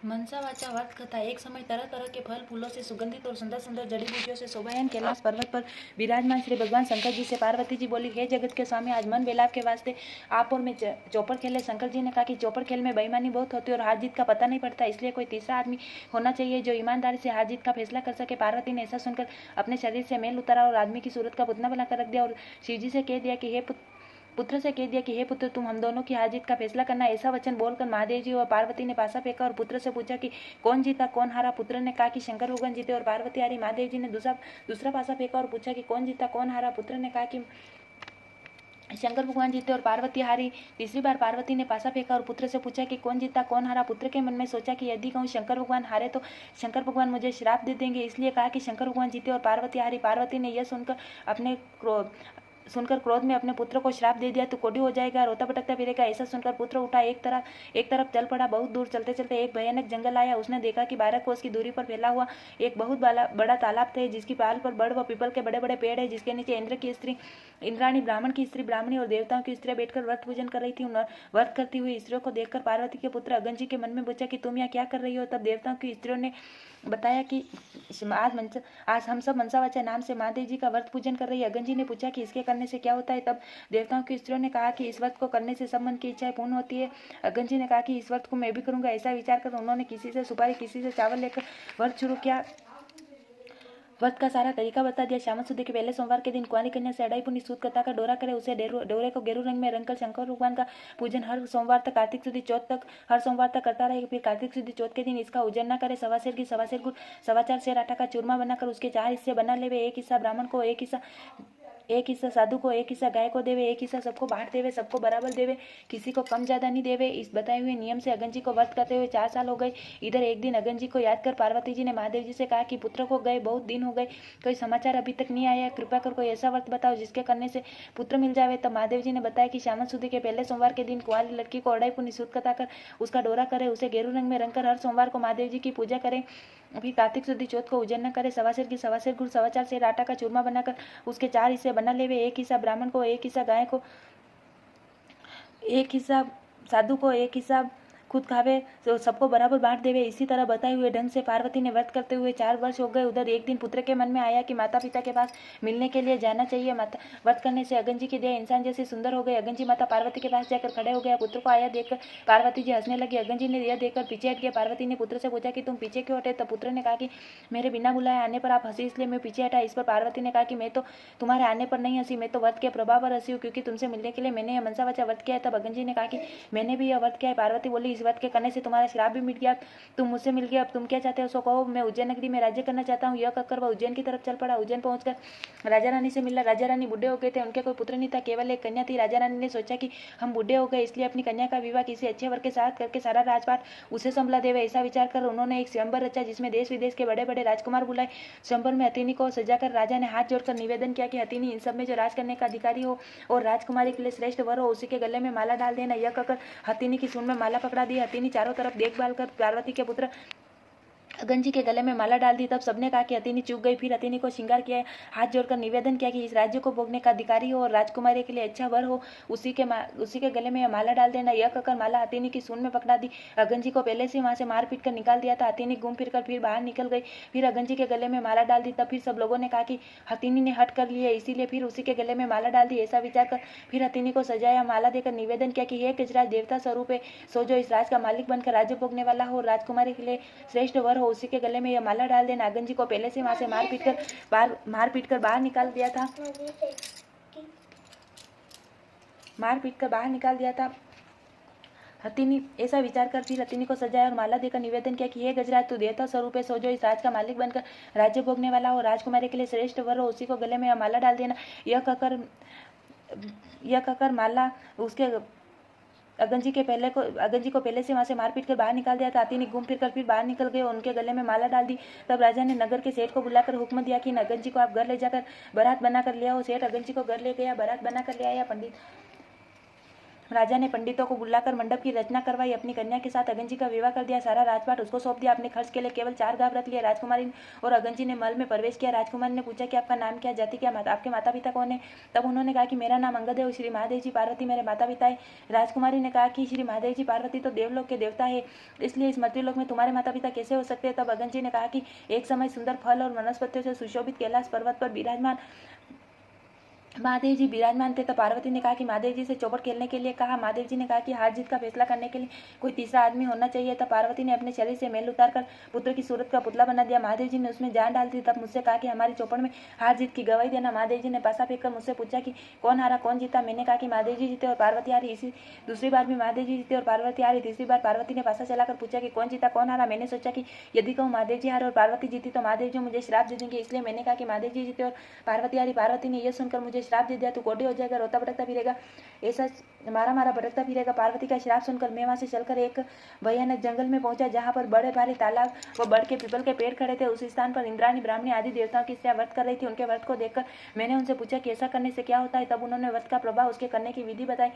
मनसा वाचा वर्त कथा। एक समय तरह तरह के फल फूलों से सुगंधित और सुंदर सुंदर जड़ी बूटियों से शोभायन कैलाश पर्वत पर विराजमान श्री भगवान शंकर जी से पार्वती जी बोली, हे जगत के स्वामी, आज मन बेलाप के वास्ते आप और मैं चौपड़ खेले। शंकर जी ने कहा कि चौपड़ खेल में बेईमानी बहुत होती है और हार जीत का पता नहीं पड़ता, इसलिए कोई तीसरा आदमी होना चाहिए जो ईमानदारी से हार जीत का फैसला कर सके। पार्वती ने ऐसा सुनकर अपने शरीर से मैल उतारा और आदमी की सूरत का पुतना बनाकर रख दिया और शिव जी से कह दिया कि हे पुत्र, तुम हम दोनों की हार जीत का फैसला करना। ऐसा वचन बोलकर महादेव जी और पार्वती ने पासा फेंका और पुत्र से पूछा कि कौन जीता कौन हारा। पुत्र ने कहा कि शंकर भगवान जीते और पार्वती हारी। महादेव जी ने दूसरा पासा फेंका और पूछा कि कौन जीता कौन हारा। पुत्र ने कहा कि शंकर भगवान जीते और पार्वती हारी। तीसरी बार पार्वती ने पासा फेंका और पुत्र से पूछा कि कौन जीता कौन हारा। पुत्र के मन में सोचा कि यदि कहूँ शंकर भगवान हारे तो शंकर भगवान मुझे श्राप दे देंगे, इसलिए कहा कि शंकर भगवान जीते और पार्वती हारी। पार्वती ने यह सुनकर क्रोध में अपने पुत्र को श्राप दे दिया, तो कोढ़ी हो जाएगा, रोता भटकता फिरेगा। ऐसा सुनकर पुत्र उठा, एक तरफ चल पड़ा। बहुत दूर चलते चलते एक भयानक जंगल आया। उसने देखा कि 12 कोस की दूरी पर फैला हुआ एक बहुत बड़ा तालाब था, जिसकी पाल पर बड़ व पीपल के बड़े बड़े पेड़ है, जिसके नीचे इंद्राणी, ब्राह्मण की स्त्री ब्राह्मणी और देवताओं की स्त्री बैठकर व्रत पूजन कर रही थी। व्रत करती हुई स्त्रियों को देखकर पार्वती के पुत्र अगन जी के मन में पूछा कि तुम यहाँ क्या कर रही हो। तब देवताओं की स्त्रियों ने बताया कि आज हम सब मनसावाचा नाम से महादेव जी का व्रत पूजन कर रही है। अगन जी ने पूछा कि इसके करने से क्या होता है। तब देवताओं की स्त्रियों ने कहा कि इस व्रत को करने से सब मन की इच्छाएं पूर्ण होती है। अगन जी ने कहा कि इस व्रत को मैं भी करूंगा। ऐसा विचार कर उन्होंने किसी से सुपारी किसी से चावल लेकर व्रत शुरू किया। व्रत का सारा तरीका बता दिया। श्याम सुदी के पहले सोमवार के दिन कुंवारी कन्या से अढ़ाई पुनी सूत कथा का डोरा करे, उसे डोरे को गेरू रंग में रंगकर शंकर भगवान का पूजन हर सोमवार तक कार्तिक सुदी चौथ तक हर सोमवार तक करता रहे। फिर कार्तिक सुदी चौथ के दिन इसका उजन न करे। सवा सेर गुड़ 4.25 सेर आटा का चूरमा बनाकर उसके 4 हिस्से बना लेवे। एक हिस्सा ब्राह्मण को, एक हिस्सा साधु को, एक हिस्सा गाय को देवे, एक हिस्सा सबको बांट देवे, सबको बराबर देवे, किसी को कम ज्यादा नहीं देवे। इस बताए हुए नियम से अगन जी को व्रत करते हुए 4 साल हो गए। इधर एक दिन अगन जी को याद कर पार्वती जी ने महादेव जी से कहा कि पुत्र को गए बहुत दिन हो गए, कोई समाचार अभी तक नहीं आया, कृपा कर कोई ऐसा व्रत बताओ जिसके करने से पुत्र मिल जावे। तब महादेव जी ने बताया कि श्यामल सुदी के पहले सोमवार के दिन कुंवारी लड़की को अढ़ाई पुनी सूत कथा कर उसका डोरा करे, उसे गेरू रंग में रंगकर हर सोमवार को महादेव जी की पूजा करें। फिर कार्तिक शुद्धि चौथ को उजन न करे। 1.25 सेर गुड़ 4.25 सेर आटा का चूरमा बनाकर उसके 4 हिस्से बना लेवे। एक हिस्सा ब्राह्मण को, एक हिस्सा गाय को, एक हिस्सा साधु को, एक हिस्सा खुद खावे, तो सबको बराबर बांट देवे। इसी तरह बताए हुए ढंग से पार्वती ने व्रत करते हुए 4 वर्ष हो गए। उधर एक दिन पुत्र के मन में आया कि माता पिता के पास मिलने के लिए जाना चाहिए। माता व्रत करने से अगन जी की देह इंसान जैसी सुंदर हो गई। अगन जी माता पार्वती के पास जाकर खड़े हो गया। पुत्र को आया देखकर पार्वती जी हंसने लगी। अगन जी ने यह देखकर पीछे हट गया। पार्वती ने पुत्र से पूछा कि तुम पीछे क्यों हटे। तब पुत्र ने कहा कि मेरे बिना बुलाए आने पर आप हंसी, इसलिए मैं पीछे हटा। इस पर पार्वती ने कहा कि मैं तो तुम्हारे आने पर नहीं हंसी, मैं तो व्रत के प्रभाव पर हंसी हूँ, क्योंकि तुमसे मिलने के लिए मैंने यह मनसावाचा व्रत किया है। तब अगन जी ने कहा कि मैंने भी यह व्रत किया है। पार्वती बोली, इस व्रत के करने से तुम्हारा श्राप भी मिट गया, तुम मुझसे मिल गया, अब तुम क्या चाहते हो सो कहो। मैं उज्जैन नगरी में राज्य करना चाहता हूँ। यह कहकर वह उज्जैन की तरफ चल पड़ा। उज्जैन पहुंचकर राजा रानी से मिला। राजा रानी बूढ़े हो गए थे, उनके कोई पुत्र नहीं था, केवल एक कन्या थी। राजा रानी ने सोचा कि हम बूढ़े हो गए, इसलिए अपनी कन्या का विवाह किसी अच्छे वर के साथ करके सारा राजपाट उसे संभला देवे। ऐसा विचार कर उन्होंने एक स्वयंवर रचा, जिसमें देश विदेश के बड़े बड़े राजकुमार बुलाए। स्वयंवर में हथिनी को सजाकर राजा ने हाथ जोड़कर निवेदन किया कि हथिनी, इन सब में जो राज करने का अधिकारी हो और राजकुमारी के लिए श्रेष्ठ वर हो, उसी के गले में माला डाल देना। यह कहकर हथिनी की सूंड में माला पकड़ा दी। हथिनी चारों तरफ देखभाल कर पार्वती के पुत्र अगन जी के गले में माला डाल दी। तब सबने कहा कि हथिनी चूक गई। फिर हथिनी को श्रृंगार किया, हाथ जोड़कर निवेदन किया कि इस राज्य को भोगने का अधिकारी हो और राजकुमारी के लिए अच्छा वर हो, उसी के गले में माला डाल देना। यह कहकर माला हथिनी की सूंड में पकड़ा दी। अगन जी को पहले से वहां से मार पीट कर निकाल दिया था। हथिनी घूम फिर कर फिर बाहर निकल गई। फिर अगन जी के गले में माला डाल दी। तब फिर सब लोगों ने कहा कि हथिनी ने हट कर ली है, इसीलिए फिर उसी के गले में माला डाल दी। ऐसा विचार कर फिर हथिनी को सजाया, माला देकर निवेदन किया कि हे गजराज, देवता स्वरूप है, सो जो इस राज का मालिक बनकर राज्य भोगने वाला हो, राजकुमारी के लिए श्रेष्ठ वर हो, उसी के गले में यह माला डाल देना। अगन जी को पहले से वहां से मार पीट कर बाहर निकाल दिया था। हथिनी ऐसा विचार कर फिर हथिनी को सजाया और माला देकर निवेदन किया कि हे गजराज, तू देवता स्वरूप है, सो जो इस राज का मालिक बनकर राज्य भोगने वाला हो, राजकुमारी के लिए श्रेष्ठ वर हो, उसी को गले में यह माला डाल देना। यह कहकर माला उसके अगन जी को पहले से वहां से मारपीट कर बाहर निकाल दिया था। हथिनी घूम फिर बाहर निकल गए और उनके गले में माला डाल दी। तब राजा ने नगर के सेठ को बुलाकर हुक्म दिया कि अगन जी को आप घर ले जाकर बारात बनाकर ले आओ। सेठ अगन जी को घर ले गया, बारात बनाकर ले आया। राजा ने पंडितों को बुलाकर मंडप की रचना करवाई, अपनी कन्या के साथ अगन जी का विवाह कर दिया, सारा राजपाट उसको सौंप दिया, अपने खर्च के लिए केवल 4 गांव रख लिया। राजकुमारी और अगन जी ने महल में प्रवेश किया। राजकुमारी ने पूछा कि आपका नाम क्या, जाति क्या, आपके माता पिता कौन है? तब उन्होंने कहा कि मेरा नाम अंगद है और श्री महादेव जी पार्वती मेरे माता पिता है। राजकुमारी ने कहा कि श्री महादेव जी पार्वती तो देवलोक के देवता है, इसलिए इस मर्त्यलोक में तुम्हारे माता पिता कैसे हो सकते हैं? तब अगन जी ने कहा कि एक समय सुंदर फल और वनस्पतियों से सुशोभित कैलाश पर्वत पर विराजमान महादेव जी विराजमान थे। तो पार्वती ने कहा कि महादेव जी से चौपट खेलने के लिए कहा। महादेव जी ने कहा कि हार जीत का फैसला करने के लिए कोई तीसरा आदमी होना चाहिए। तब पार्वती ने अपने शरीर से मैल उतारकर पुत्र की सूरत का पुतला बना दिया। महादेव जी ने उसमें जान डाल दी। तब मुझसे कहा कि हमारी चौपड़ में हार जीत की गवाही देना। महादेव जी ने पासा फेंककर मुझसे पूछा कि कौन हारा कौन जीता। मैंने कहा कि महादेव जी जीते और पार्वती हारी। इसी दूसरी बार भी महादेव जी जीते और पार्वती हारी। तीसरी बार पार्वती ने पासा चलाकर पूछा कि कौन जीता कौन हारा। मैंने सोचा कि यदि कहूँ महादेव जी हारे और पार्वती जीती तो महादेव जी मुझे श्राप दे देंगे, इसलिए मैंने कहा कि महादेव जी जीते और पार्वती हारी। पार्वती ने यह सुनकर मुझे श्राप दे दिया, तू कोढ़ी हो जाएगा, रोता भटकता फिरेगा, ऐसा मारा मारा भटकता फिरेगा। पार्वती का श्राप सुनकर मैं वहां से चलकर एक भयानक जंगल में पहुंचा, जहां पर बड़े भारी तालाब व बड़ के पीपल के पेड़ खड़े थे। उस स्थान पर इंद्राणी ब्राह्मणी आदि देवताओं की स्त्रियां व्रत कर रही थी। उनके व्रत को देखकर मैंने उनसे पूछा कि ऐसा करने से क्या होता है। तब उन्होंने व्रत का प्रभाव, उसके करने की विधि बताई।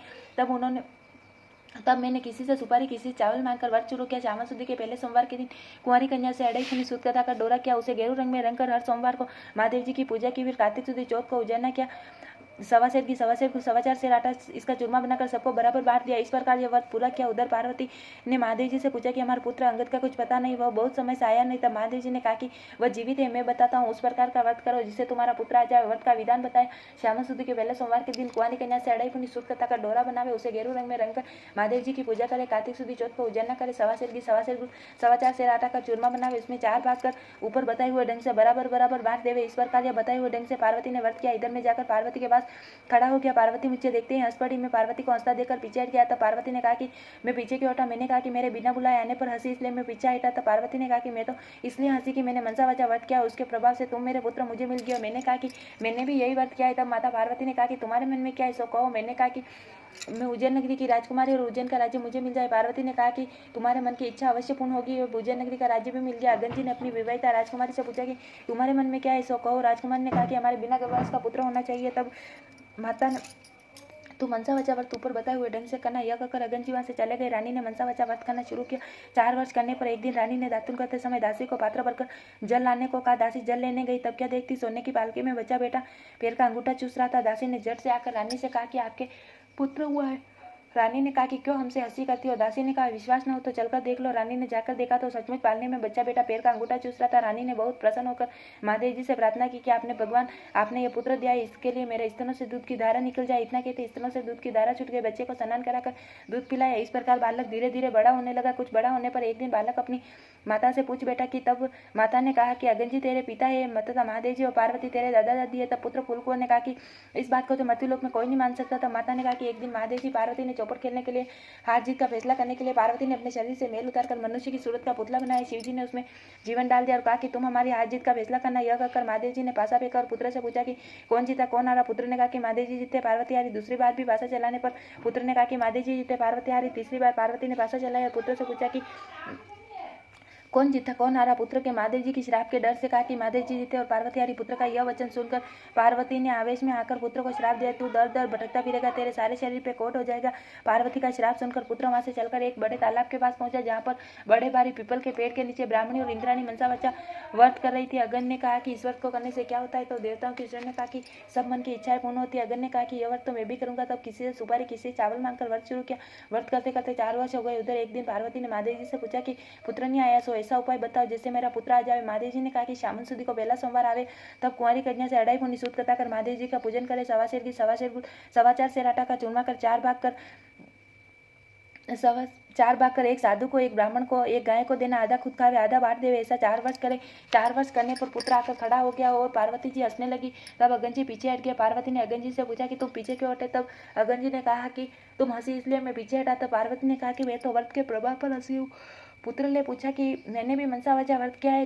तब मैंने किसी से सुपारी, किसी से चावल मांगकर व्रत शुरू किया। श्रावण शुद्धि के पहले सोमवार के दिन कुंवारी कन्या से अढ़ाई फुनी सूत कथा का डोरा किया, उसे गेरू रंग में रंग कर हर सोमवार को महादेव जी की पूजा की। फिर कार्तिक शुद्धि चौथ को उजारना किया। सवा सेर को 4.25 सेर आटा इसका चूरमा बनाकर सबको बराबर बांट दिया। इस प्रकार यह व्रत पूरा किया। उधर पार्वती ने महादेव जी से पूछा कि हमारे पुत्र अंगद का कुछ पता नहीं, वह बहुत समय से आया नहीं। तब महादेव जी ने कहा कि वह जीवित है, मैं बताता हूँ, उस प्रकार का व्रत करो जिससे तुम्हारा पुत्र आ जाए। व्रत का विधान बताया। श्यामा शुद्धि के पहले सोमवार के दिन कुंवारी कन्या से अढ़ाई फुनी सूत कथा का डोरा बनावे, उसे गेरू रंग में रंगकर महादेव जी की पूजा करे। कार्तिक शुद्धि चौथ को उजारना करे। 4.25 सेर आटा का चूरमा बनावे, उसमें 4 भाग कर ऊपर बताए हुए ढंग से बराबर बराबर बांट देवे। इस प्रकार यह बताए हुए ढंग से पार्वती ने व्रत किया। इधर में जाकर पार्वती के पास खड़ा हो गया। पार्वती मुझे देखते ही हंस पड़ी। मैं पार्वती को हंसता देखकर पीछे हट गया। तब पार्वती ने कहा कि मैं पीछे क्यों हटा। मैंने कहा कि मेरे बिना बुलाए आने पर हंसी, इसलिए मैं पीछे हटा। तब पार्वती ने कहा कि मैं तो इसलिए हंसी कि मैंने मनसा वाचा व्रत किया, उसके प्रभाव से तुम मेरे पुत्र मुझे मिल गए। मैंने कहा कि मैंने भी यही व्रत किया है। तब माता पार्वती ने कहा कि तुम्हारे मन में क्या है सो कहो। मैंने कहा कि मैं उज्जैन नगरी की राजकुमारी और उज्जैन का राज्य मुझे मिल जाए। पार्वती ने कहा कि तुम्हारे मन की इच्छा अवश्य पूर्ण होगी और उज्जैन नगरी का राज्य भी मिल गया। अगन जी ने अपनी विवाहिता राजकुमारी से पूछा कि तुम्हारे मन में क्या है सो कहो। राजकुमारी ने कहा कि हमारे बिना गर्भवास का पुत्र होना चाहिए। तब माता ने तू मनसा वचा व्रत ऊपर बताए हुए ढंग से करना, यह कहकर अगन जी वहां से चले गए। रानी ने मनसा वचा व्रत करना शुरू किया। 4 वर्ष करने पर एक दिन रानी ने दातुन करते समय दासी को पात्र भरकर जल लाने को कहा। दासी जल लेने गई, तब क्या देखती, सोने की पालकी में बच्चा बेटा पैर का अंगूठा चूस रहा था। दासी ने झट से आकर रानी से कहा कि आपके पुत्र हुआ है। रानी ने कहा कि क्यों हमसे हंसी करती हो। दासी ने कहा विश्वास न हो तो चलकर देख लो। रानी ने जाकर देखा तो सचमुच पालने में बच्चा बेटा पैर का अंगूठा चूस रहा था। रानी ने बहुत प्रसन्न होकर महादेव जी से प्रार्थना की कि आपने भगवान आपने ये पुत्र दिया है, इसके लिए मेरे स्तनों से दूध की धारा निकल जाए। इतना कहते स्तनों से दूध की धारा छूट गई। बच्चे को स्नान कराकर दूध पिलाया। इस प्रकार बालक धीरे धीरे बड़ा होने लगा। कुछ बड़ा होने पर एक दिन बालक अपनी माता से पूछ बैठा कि तब माता ने कहा कि अगन जी तेरे पिता है, तथा महादेव जी और पार्वती तेरे दादा दादी है। तब पुत्र फूलकुंवर ने कहा कि इस बात को तो मृत्युलोक में कोई नहीं मान सकता। तब माता ने कहा कि एक दिन महादेव जी पार्वती ने चौपट खेलने के लिए हार जीत का फैसला करने के लिए पार्वती ने अपने शरीर से मैल उतारकर मनुष्य की सूरत का पुतला बनाया। शिवजी ने उसमें जीवन डाल दिया और कहा कि तुम हमारी हार जीत का फैसला करना। यह कहकर महादेव जी ने पासा फेंका और पुत्र से पूछा कि कौन जीता कौन हारा। पुत्र ने कहा कि महादेव जी जीते, पार्वती हारी। दूसरी बार भी पासा चलाने पर पुत्र ने कहा कि महादेव जी जीते, पार्वती हारी। तीसरी बार पार्वती ने पासा चलाया और पुत्र से पूछा कि कौन जीता कौन हारा। पुत्र के महादेव जी की श्राप के डर से कहा कि महादेव जी जीते और पार्वती हारी। पुत्र का यह वचन सुनकर पार्वती ने आवेश में आकर पुत्र को श्राप दिया, तू दर दर भटकता फिरेगा, तेरे सारे शरीर पे कोट हो जाएगा। पार्वती का श्राप सुनकर पुत्र वहां से चलकर एक बड़े तालाब के पास पहुंचा, जहाँ पर बड़े भारी पीपल के पेड़ के नीचे ब्राह्मणी और इंद्राणी मनसा बच्चा व्रत कर रही थी। अगन ने कहा कि इस व्रत को करने से क्या होता है। तो देवताओं की ने कहा कि सब मन की इच्छाएं पूर्ण होती है। अगन ने कहा कि यह व्रत तो मैं भी करूंगा। तब किसी से सुपारी, किसी से चावल मांगकर व्रत शुरू किया। व्रत करते करते 4 वर्ष हो गए। उधर एक दिन पार्वती ने महादेव जी से पूछा कि पुत्र नहीं आया, सो ऐसा उपाय बताओ जिससे मेरा पुत्र आ जाए। महादेव जी ने कहा कि श्रावण शुद्धि को पहला सोमवार आवे, तब कुंवारी कन्या से अढ़ाई फुनी सूत कथा कर महादेव जी का पूजन करे। 4.25 सेर आटा का चूरमा कर 4 भाग कर एक साधु को, एक ब्राह्मण को, एक गाय को देना, आधा खुद खावे आधा बांट देवे। ऐसा 4 वर्ष करे। 4 वर्ष करने पर पुत्र आकर खड़ा हो गया और पार्वती जी हंसने लगी। तब अगन जी पीछे हट गया। पार्वती ने अगन जी से पूछा कि तुम पीछे क्यों हटे। तब अगन जी ने कहा कि तुम हंसी इसलिए मैं पीछे हटा। तब पार्वती ने कहा कि मैं तो व्रत के प्रभाव पर हंसी हूँ। पुत्र ने पूछा कि मैंने भी मनसा वाचा व्रत किया है।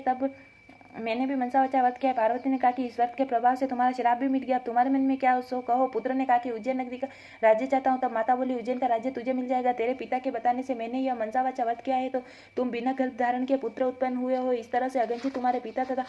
पार्वती ने कहा कि इस व्रत के प्रभाव से तुम्हारा श्राप भी मिट गया। अब तुम्हारे मन में क्या हो सो कहो। पुत्र ने कहा कि उज्जैन नगरी का राज्य चाहता हूँ। तब माता बोली उज्जैन का राज्य तुझे मिल जाएगा। तेरे पिता के बताने से मैंने यह मनसा वाचा व्रत किया है, तो तुम बिना गर्भ धारण के पुत्र उत्पन्न हुए हो। इस तरह से अगन जी तुम्हारे पिता तथा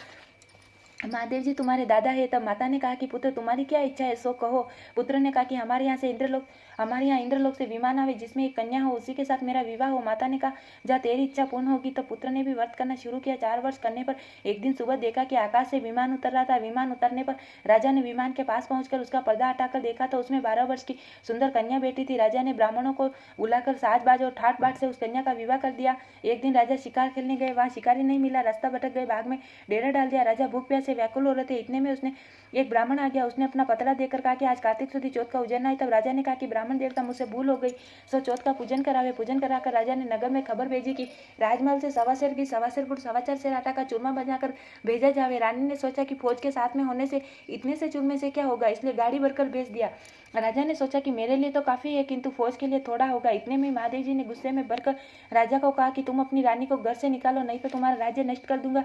महादेव जी तुम्हारे दादा है। तब माता ने कहा कि पुत्र तुम्हारी क्या इच्छा है सो कहो। पुत्र ने कहा कि हमारे यहाँ से इंद्रलोक हमारे यहाँ इंद्रलोक से विमान आवे जिसमें एक कन्या हो, उसी के साथ मेरा विवाह हो। माता ने कहा जा तेरी इच्छा पूर्ण होगी। तो पुत्र ने भी व्रत करना शुरू किया। 4 वर्ष करने पर एक दिन सुबह देखा कि आकाश से विमान उतर रहा था। विमान उतरने पर राजा ने विमान के पास पहुंचकर उसका पर्दा हटाकर देखा तो उसमें 12 वर्ष की सुंदर कन्या बैठी थी। राजा ने ब्राह्मणों को बुलाकर साज बाज और ठाट बाट से उस कन्या का विवाह कर दिया। एक दिन राजा शिकार खेलने गए, वहां शिकारी नहीं मिला, रास्ता भटक गए, बाग में डेरा डाल दिया। राजा भूख प्यास से व्याकुल हो रहे थे, इतने में उसने एक ब्राह्मण आ गया। उसने अपना पतला देकर कहा कि आज कार्तिक सुदी चौथ का उजरना है। तब राजा ने कहा कि ब्राह्मण देवता मुझसे भूल हो गई, सो चौथ का पूजन करावे। पूजन कराकर राजा ने नगर में खबर भेजी कि राजमहल से 1.25 सेर की 1.25 सेर गुड़ 4.25 सेर आटा का चूरमा बनाकर भेजा जावे। रानी ने सोचा कि फौज के साथ में होने से इतने से चूरमे से क्या होगा, इसलिए गाड़ी भरकर भेज दिया। राजा ने सोचा कि मेरे लिए तो काफी है, किंतु फौज के लिए थोड़ा होगा। इतने में महादेव जी ने गुस्से में भरकर राजा को कहा कि तुम अपनी रानी को घर से निकालो, नहीं तो तुम्हारा राज्य नष्ट कर दूंगा।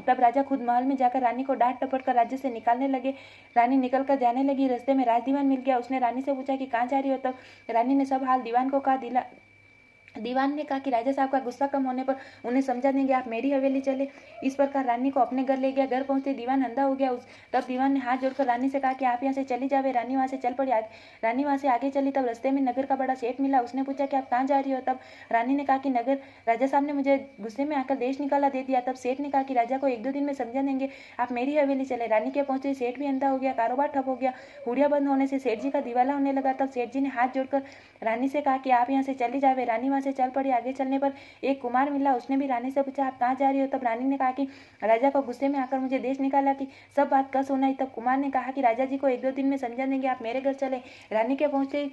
तब राजा खुद महल में जाकर रानी को डांट टपट कर राज्य से निकालने लगे। रानी निकल कर जाने लगी, रास्ते में राजदीवान मिल गया। उसने रानी से पूछा कि कहाँ जा रही हो। तब रानी ने सब हाल दीवान को कहा। दीवान ने कहा कि राजा साहब का गुस्सा कम होने पर उन्हें समझा देंगे, आप मेरी हवेली चले। इस प्रकार रानी को अपने घर ले गया। घर पहुंचते दीवान अंधा हो गया। तब दीवान ने हाथ जोड़कर रानी से कहा कि आप यहाँ से चली जावे। रानी वहां से चल पड़ी। रानी वहां से आगे चली। तब रास्ते में नगर का बड़ा सेठ मिला। उसने पूछा कि आप कहाँ जा रही हो। तब रानी ने कहा कि नगर राजा साहब ने मुझे गुस्से में आकर देश निकाला दे दिया। तब सेठ ने कहा कि राजा को 1-2 दिन में समझा देंगे, आप मेरी हवेली चले। रानी के पहुंचते सेठ भी अंधा हो गया, कारोबार ठप हो गया। हुड़िया बंद होने से सेठ जी का दिवाला होने लगा। तब सेठ जी ने हाथ जोड़कर रानी से कहा कि आप यहाँ से चली जावे। रानी वहां से चल पड़ी। आगे चलने पर एक कुमार मिला। उसने भी रानी से पूछा आप कहाँ जा रही हो। तब रानी ने कहा कि राजा को गुस्से में आकर मुझे देश निकाला कि सब बात कल सुनाई। तब कुमार ने कहा कि राजा जी को 1-2 दिन में समझा देंगे, आप मेरे घर चले। रानी के पहुंचते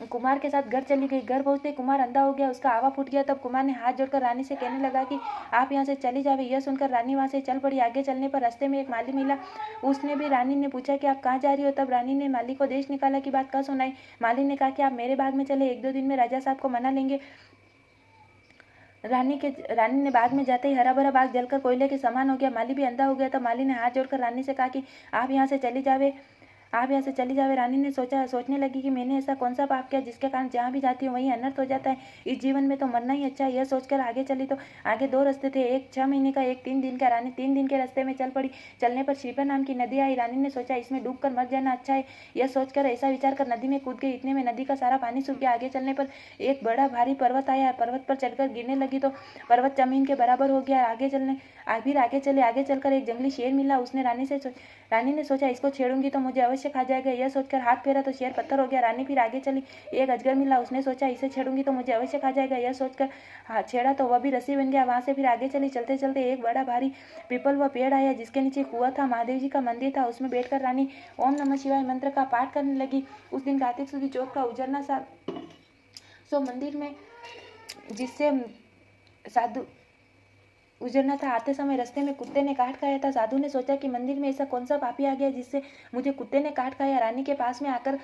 कुमार के साथ घर चली गई। घर पहुंचते कुमार अंधा हो गया, उसका आवा फूट गया। तब कुमार ने हाथ जोड़कर रानी से कहने लगा कि आप यहाँ से चली जावे। यह सुनकर रानी वहां से चल पड़ी। आगे चलने पर रास्ते में एक माली मिला। उसने भी रानी ने पूछा कि आप कहाँ जा रही हो। तब रानी ने माली को देश निकाला की बात कल सुनाई। माली ने कहा कि आप मेरे बाग में चले, 1-2 दिन में राजा साहब को मना लेंगे। रानी ने बाग में जाते ही हरा भरा बाग जलकर कोयले के समान हो गया। माली भी अंधा हो गया। तब माली ने हाथ जोड़कर रानी से कहा कि आप यहाँ से चली जावे। रानी ने सोचने लगी कि मैंने ऐसा कौन सा पाप किया जिसके कारण जहाँ भी जाती हूँ वहीं अनर्थ हो जाता है। इस जीवन में तो मरना ही अच्छा है। यह सोचकर आगे चली तो आगे 2 रास्ते थे, एक 6 महीने का, एक 3 दिन का। रानी 3 दिन के रास्ते में चल पड़ी। चलने पर श्रीपा नाम की नदी आई। रानी ने सोचा इसमें डूबकर मर जाना अच्छा है। यह सोचकर ऐसा विचार कर नदी में कूद गई। इतने में नदी का सारा पानी सूख गया। आगे चलने पर एक बड़ा भारी पर्वत आया। पर्वत पर चढ़कर गिरने लगी तो पर्वत जमीन के बराबर हो गया। आगे चलकर एक जंगली शेर मिला। रानी ने सोचा इसको छेड़ूंगी तो मुझे अवश्य खा जाएगा। यह सोचकर हाथ फेरा तो शेर पत्थर हो गया। रानी फिर आगे चली। एक अजगर मिला। उसने सोचा इसे छेड़ूंगी तो मुझे अवश्य खा जाएगा। यह सोचकर हाथ छेड़ा तो वह भी रस्सी बन गया। वहां से फिर आगे चली। चलते चलते एक बड़ा भारी पीपल व पेड़ आया जिसके नीचे कुआं था। महादेव जी का मंदिर था। उसमें बैठकर रानी ओम नमः शिवाय मंत्र का पाठ करने लगी। उस दिन कार्तिक सुदी चौथ का उजरना सो मंदिर में जिससे साधु उजरना था। आते समय रास्ते में कुत्ते ने काट खाया था। साधु ने सोचा कि मंदिर में ऐसा कौन सा पापी आ गया जिससे मुझे कुत्ते ने काट खाया। रानी के पास में आकर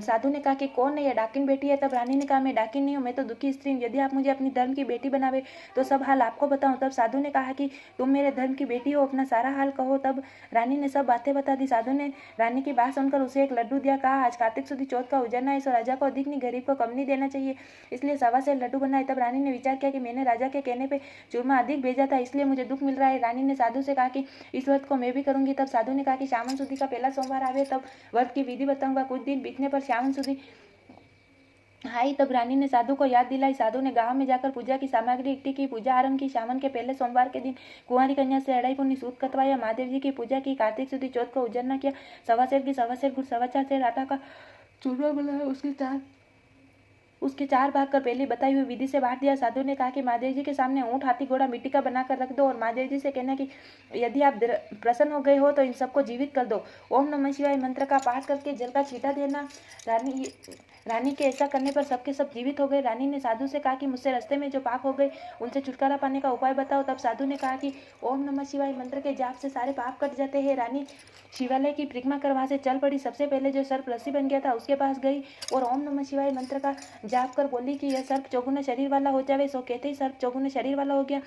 साधु ने कहा कि कौन है, यह डाकिन बेटी है। तब रानी ने कहा मैं डाकिन नहीं हूँ, मैं तो दुखी स्त्री हूँ। यदि आप मुझे अपनी धर्म की बेटी बनावे तो सब हाल आपको बताऊँ। तब साधु ने कहा कि तुम मेरे धर्म की बेटी हो, अपना सारा हाल कहो। तब रानी ने सब बातें बता दी। साधु ने रानी की बात सुनकर उसे एक लड्डू दिया। कहा आज कार्तिक सुदी चौथ का उजरना है, सो राजा को अधिक नहीं, गरीब को कम नहीं देना चाहिए, इसलिए 1.25 सेर लड्डू बनाए। तब रानी ने विचार किया कि मैंने राजा के कहने पर चूरमा अधिक भेजा था, इसलिए मुझे दुख मिल रहा है। रानी ने साधु से कहा कि इस व्रत को मैं भी करूंगी। तब साधु ने कहा कि श्रावण सुदी का पहला सोमवार आवे तब व्रत की विधि बताऊंगा। कुछ दिन बीतने पर श्रावण सुदी आई। तब रानी ने साधु को याद दिलाई। साधु ने गांव में जाकर पूजा की सामग्री इकट्ठी की, पूजा आरंभ की। श्रावण के पहले सोमवार के दिन कुंवारी कन्या से अढ़ाई पुनी सूत कतवाया, महादेव जी की पूजा की, कार्तिक सुदी चौथ को उजरना किया, 1.25 सेर की 1.25 सेर गुड़ 4.25 सेर आटा का चूरमा बनाया, उसके 4 भाग कर पहले बताई हुई विधि से बांट दिया। साधु ने कहा कि महादेव जी के सामने ऊंट, हाथी, घोड़ा मिट्टी का बनाकर रख दो और महादेव जी से कहना कि यदि आप प्रसन्न हो गए हो तो इन सबको जीवित कर दो। ओम नमः शिवाय मंत्र का पाठ करके जल का छींटा देना। रानी के ऐसा करने पर सबके सब जीवित हो गए। रानी ने साधु से कहा कि मुझसे रास्ते में जो पाप हो गए उनसे छुटकारा पाने का उपाय बताओ। तब साधु ने कहा कि ओम नमः शिवाय मंत्र के जाप से सारे पाप कट जाते हैं। रानी शिवालय की परिक्रमा कर वहां से चल पड़ी। सबसे पहले जो सर्प रस्सी बन गया था उसके पास गई और ओम नमः शिवाय मंत्र का जाप कर बोली कि यह सर्प चौगुना शरीर वाला हो जावे। सो कहते ही सर्प चौगुने शरीर वाला हो गया।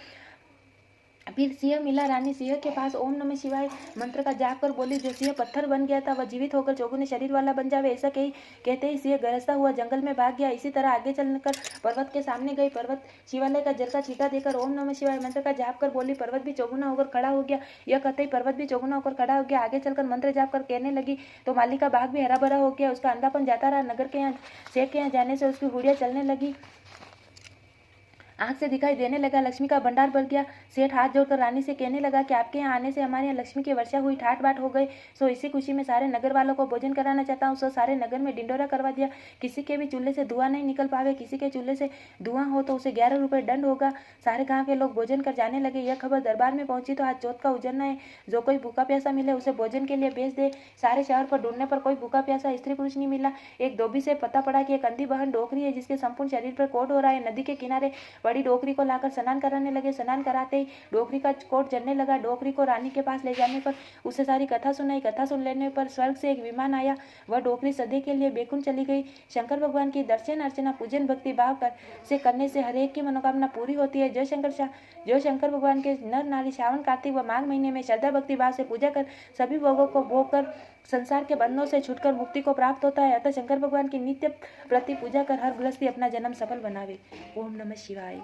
फिर सिंह मिला। रानी सिंह के पास ओम नमः शिवाय मंत्र का जाप कर बोली, जो सिंह पत्थर बन गया था वह जीवित होकर चौगुने शरीर वाला बन जावे। ऐसा कहते ही सिंह गरजता हुआ जंगल में भाग गया। इसी तरह आगे चलकर पर्वत के सामने गई। पर्वत शिवालय का जल का छींटा देकर ओम नमः शिवाय मंत्र का जाप कर बोली। पर्वत भी चौगुना होकर खड़ा हो गया। यह कहते ही पर्वत भी चौगुना होकर खड़ा हो गया। आगे चलकर मंत्र जाप कर कहने लगी तो माली का बाग भी हरा भरा हो गया। उसका अंधापन जाता रहा। नगर के यहाँ शेख के यहाँ जाने से उसकी हुड़िया चलने लगी, आंख से दिखाई देने लगा। लक्ष्मी का भंडार भर गया। सेठ हाथ जोड़कर रानी से कहने लगा कि आपके यहाँ आने से हमारे यहाँ लक्ष्मी की वर्षा हुई, ठाट बाट हो गई। सो इसी खुशी में सारे नगर वालों को भोजन कराना चाहता हूँ। सो सारे नगर में डिंडोरा करवा दिया। किसी के भी चूल्हे से धुआं नहीं निकल पावे। किसी के चूल्हे से धुआं हो तो उसे 11 रुपये दंड होगा। सारे गाँव के लोग भोजन कर जाने लगे। यह खबर दरबार में पहुंची तो आज चौथ का उजरना है, जो कोई भूखा प्यासा मिले उसे भोजन के लिए भेज दे। सारे शहर पर ढूंढने पर कोई भूखा प्यासा स्त्री पुरुष नहीं मिला। एक धोबी से पता पड़ा कि एक अंधी बहन डोकरी है जिसके संपूर्ण शरीर पर कोट हो रहा है। नदी के किनारे बड़ी डोकरी को लाकर स्नान कराने लगे। स्नान कराते ही डोकरी का कोट जलने लगा। डोकरी को रानी के पास ले जाने पर उसे सारी कथा सुनाई। कथा सुन लेने पर स्वर्ग से एक विमान आया। वह डोकरी सदी के लिए बैकुंठ चली गई। शंकर भगवान की दर्शन अर्चना पूजन भक्ति भाव से करने से हर एक की मनोकामना पूरी होती है। जो शंकर भगवान के नर नारी श्रावण कार्तिक व माघ महीने में श्रद्धा भक्ति भाव से पूजा कर सभी भोगों को भोग कर संसार के बंधनों से छुटकर मुक्ति को प्राप्त होता है। अतः शंकर भगवान की नित्य प्रति पूजा कर हर गृहस्थी अपना जन्म सफल बनावे। ओम नमः शिवाय।